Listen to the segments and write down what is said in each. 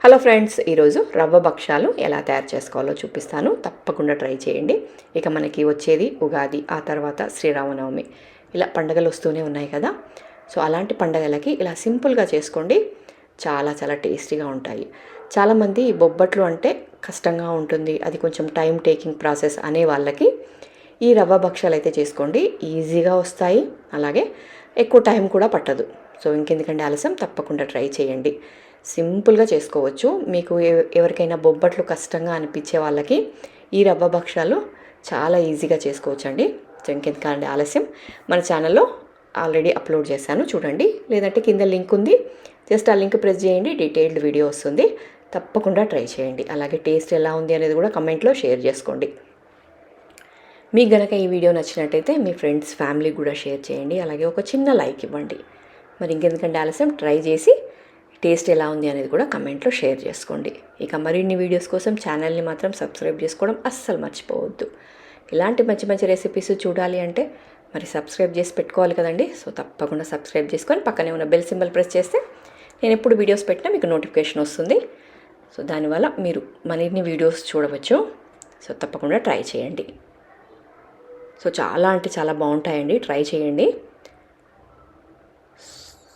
Hello friends, ఈరోజు రవ్వ భక్షాలు ఎలా తయారు చేసుకోవాలో చూపిస్తాను. తప్పకుండా ట్రై చేయండి. ఇక మనకి వచ్చేది ఉగాది, ఆ తర్వాత శ్రీరామనవమి, ఇలా పండగలు వస్తూనే ఉన్నాయి కదా. సో అలాంటి పండగలకి ఇలా సింపుల్గా చేసుకోండి, చాలా చాలా టేస్టీగా ఉంటాయి. చాలామంది బొబ్బట్లు అంటే కష్టంగా ఉంటుంది, అది కొంచెం టైం టేకింగ్ ప్రాసెస్ అనే వాళ్ళకి ఈ రవ్వ భక్షాలు అయితే చేసుకోండి, ఈజీగా వస్తాయి, అలాగే ఎక్కువ టైం కూడా పట్టదు. సో ఇంకెందుకంటే ఆలస్యం, తప్పకుండా ట్రై చేయండి. సింపుల్గా చేసుకోవచ్చు. మీకు ఎవరికైనా బొబ్బట్లు కష్టంగా అనిపించే వాళ్ళకి ఈ రవ్వ భక్షాలు చాలా ఈజీగా చేసుకోవచ్చండి. సో ఇంకెందుకంటే ఆలస్యం, మన ఛానల్లో ఆల్రెడీ అప్లోడ్ చేశాను, చూడండి. లేదంటే కింద లింక్ ఉంది, జస్ట్ ఆ లింక్ ప్రెస్ చేయండి, డీటెయిల్డ్ వీడియో వస్తుంది. తప్పకుండా ట్రై చేయండి. అలాగే టేస్ట్ ఎలా ఉంది అనేది కూడా కమెంట్లో షేర్ చేసుకోండి. మీకు గనక ఈ వీడియో నచ్చినట్టయితే మీ ఫ్రెండ్స్ ఫ్యామిలీకి కూడా షేర్ చేయండి. అలాగే ఒక చిన్న లైక్ ఇవ్వండి. మరి ఇంకెందుకంటే ఆలస్యం, ట్రై చేసి టేస్ట్ ఎలా ఉంది అనేది కూడా కమెంట్లో షేర్ చేసుకోండి. ఇక మరిన్ని వీడియోస్ కోసం ఛానల్ని మాత్రం సబ్స్క్రైబ్ చేసుకోవడం అస్సలు మర్చిపోవద్దు. ఇలాంటి మంచి మంచి రెసిపీస్ చూడాలి అంటే మరి సబ్స్క్రైబ్ చేసి పెట్టుకోవాలి కదండి. సో తప్పకుండా సబ్స్క్రైబ్ చేసుకొని పక్కనే ఉన్న బెల్ సింబల్ ప్రెస్ చేస్తే నేను ఎప్పుడు వీడియోస్ పెట్టినా మీకు నోటిఫికేషన్ వస్తుంది. సో దానివల్ల మీరు మరిన్ని వీడియోస్ చూడవచ్చు. సో తప్పకుండా ట్రై చేయండి. సో చాలా అంటే చాలా బాగుంటాయండి, ట్రై చేయండి.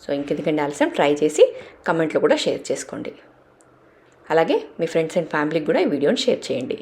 సో ఇంకెందుకంటే ఆలస్యం, ట్రై చేసి కమెంట్లో కూడా షేర్ చేసుకోండి. అలాగే మీ ఫ్రెండ్స్ అండ్ ఫ్యామిలీకి కూడా ఈ వీడియోని షేర్ చేయండి.